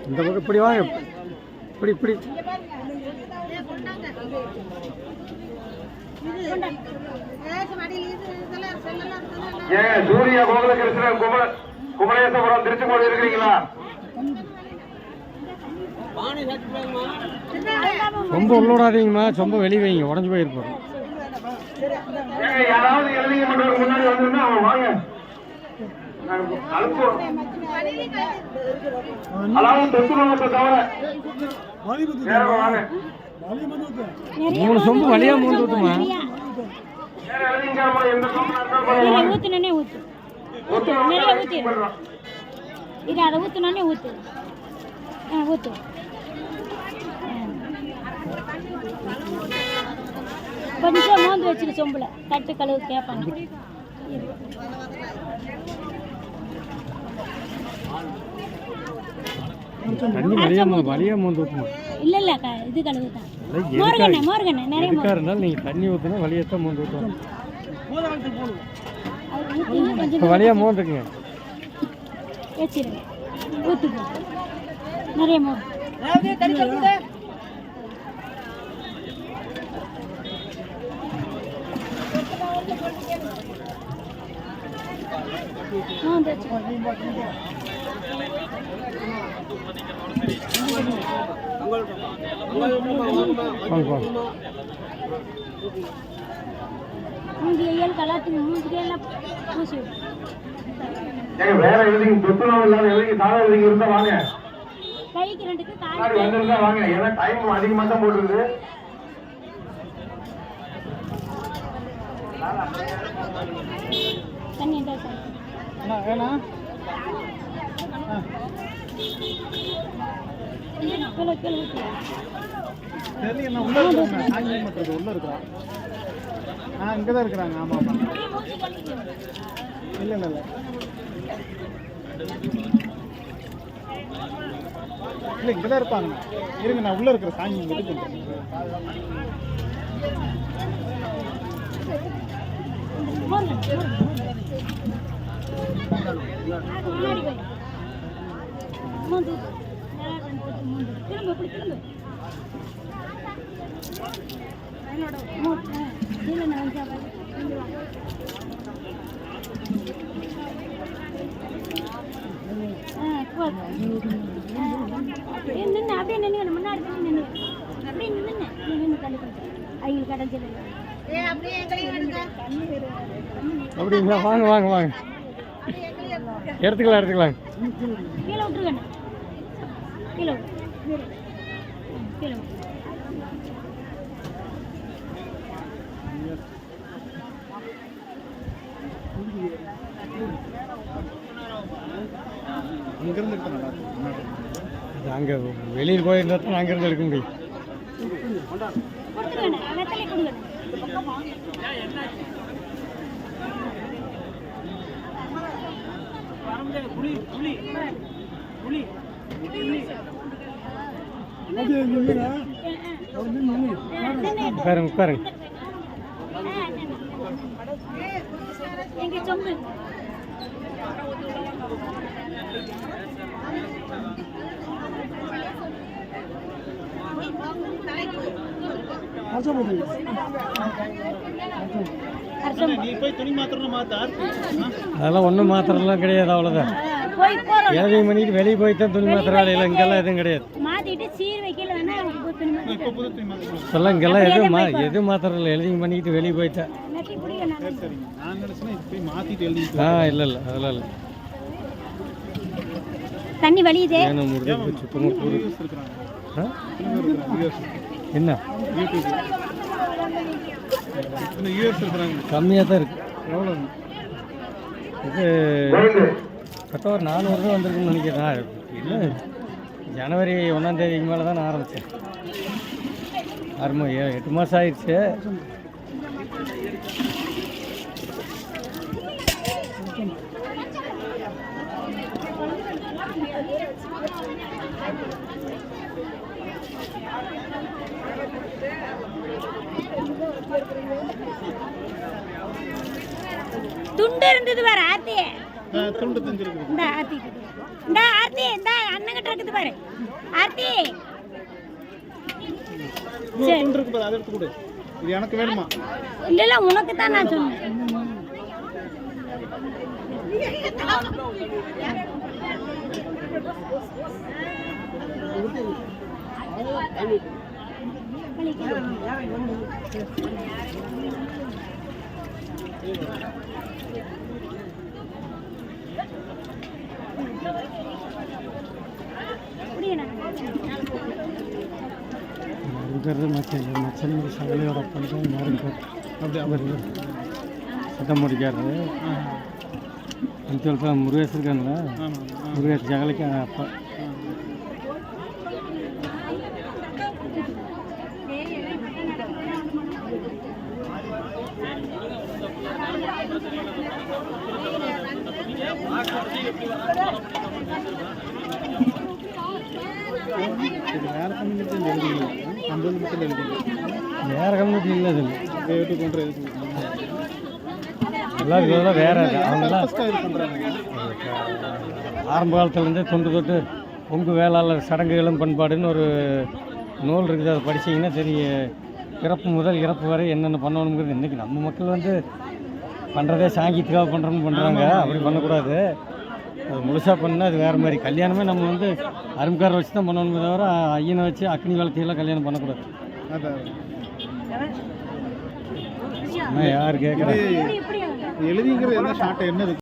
இந்த பக்கம் இப்படி வாங்க, இப்படி இப்படி சூரிய கோகுலகிருஷ்ணன் குமரேசபுரம் திருச்செங்கோடு இருக்கிறீங்களா? சொம்ப உள்ளோடாதீங்கம்மா, சொம்ப வெளியே வைங்க, உடஞ்சு போயிருப்போம். யாராவது எழுதிங்க பண்றதுக்கு முன்னாடி வந்துருந்தா அவங்க வாங்க. அதாவது தொற்றுநோயை தவிர வாங்க. 3 சொம்பு வழியா மூந்து ஊத்துமா? ஊத்துனே ஊத்து, இது அதை ஊத்துனே ஊத்து, ஊத்து. கொஞ்சம் மோந்து வச்சுக்க சொம்புல, தட்டு கழுவு கேட்பாங்க. தண்ணி வழியா மூந்து ஊத்துமா? இல்ல இல்ல, இது கழுவு தான். மோர்கண்ணே மோர்கண்ணே நிறைய இருந்தாலும் நீங்க தண்ணி ஊத்துனா வழியத்தான் மூந்து ஊத்துவோம். கொஞ்சம் வழியா மூந்துக்குங்க, வச்சிருங்க, ஊத்துக்கு நிறைய மோர். வேற எழுதிங்க, தொற்றுநோய் இல்லாத எழுதிங்க, சாதா எழுதிங்க இருந்தா வாங்க. கைக்கு 2க்கு வந்திருந்தா வாங்க, ஏன்னா டைம் அதிகமா தான் போட்டுருது. தண்ணி வேணா தெரியல, உள்ள இருக்கிறாங்க, உள்ள இருக்கிறான். இங்கதான் இருக்கிறாங்க. ஆமா ஆமா, இல்ல இல்ல இல்ல இல்ல, இங்கதான் இருப்பாங்க. இருங்க, நான் உள்ள இருக்கிற சாமி இது பண்றேன். நின்று அப்படியே நின்று முன்னாடி நின்று அப்படியே நின்று தள்ளி ஐயோ கடைஞ்சல. அப்படிங்களா? வாங்க வாங்க வாங்க, எடுத்துக்கலாம் எடுத்துக்கலாம். கீழே விட்டுருக்கண்ணா, கீழே கீழே இங்கிருந்து எடுத்து நல்லா இருக்கும். அங்கே வெளியில் போயிருந்தா தான் அங்கேருந்து எடுக்க முடியும். உட்காருங்க உட்காருங்க. அதெல்லாம் ஒன்றும் மாத்திரம்லாம் கிடையாது, அவ்வளோதான். 7 மணிக்கு வெளியே போய்தான் துணி மாத்திர வேலையில், இங்கெல்லாம் எதுவும் கிடையாது. இப்பெல்லாம் இங்கெல்லாம் எதுவும் மாத்திரம் இல்லை, எழுதிங்க பண்ணிக்கிட்டு வெளியே போயிட்டேன். இல்லை இல்லை, அதெல்லாம் இல்லை. தண்ணி வலியுதே என்ன கம்மியாக தான் இருக்கு. எவ்வளோ இது கரெக்டாக ஒரு 400 ரூபா வந்திருக்குன்னு நினைக்கிறேன். இல்லை, ஜனவரி 1ஆம் தேதிக்கு மேலே தான் நான் ஆரம்பித்தேன். 8 மாதம் ஆயிடுச்சு. துண்டு இருந்தது பாரு ஆர்த்தி. துண்டு தெரிஞ்சிருக்கு. இந்த ஆர்த்தி இந்த ஆர்த்தி இந்த அண்ணன் கிட்ட இருக்குது பாரு ஆர்த்தி. துண்டு இருக்கு பாரு, அதை எடுத்து கொடு. இது எனக்கு வேணுமா? இல்ல இல்ல உனக்கு தான் நான் சொன்னேன். இருக்கிறது மச்சன் சகலையோட பண்ணுறது மாறிக்கார் அப்படி அவர் சட்டம் முடிக்காரு. அந்த முருகேஷ் இருக்காங்களா, முருகேஷ் ஜகலைக்கு அப்பா. வேற கம்யூனிட்டி எழுதிங்க, நம்ம மட்டும் எழுதிங்க. வேற கம்யூனிட்டி இல்லை இதில் ரேட்டு கொண்டு எல்லாம் வேற அவங்கெல்லாம் இது பண்ணுறாங்க. ஆரம்ப காலத்துலேருந்தே தொண்டு தொட்டு பொங்கு வேளாளர் சடங்குகளும் பண்பாடுன்னு ஒரு நூல் இருக்குது. அதை படிச்சிங்கன்னா தெரியும், பிறப்பு முதல் இறப்பு வரை என்னென்ன பண்ணணுங்கிறது. இன்றைக்கி நம்ம மக்கள் வந்து பண்ணுறதே சாங்கியத்துக்காக பண்ணுறோம்னு பண்ணுறாங்க. அப்படி பண்ணக்கூடாது. அது முழுசாக பண்ணால் அது வேறு மாதிரி. கல்யாணமே நம்ம வந்து அரும்காரை வச்சு தான் பண்ணணுமே தவிர ஐயனை வச்சு அக்னி வளர்த்தியெல்லாம் கல்யாணம் பண்ணக்கூடாது. யார் கேட்குறேன் எழுதிங்கிறது என்ன ஷார்ட் என்ன இருக்கு?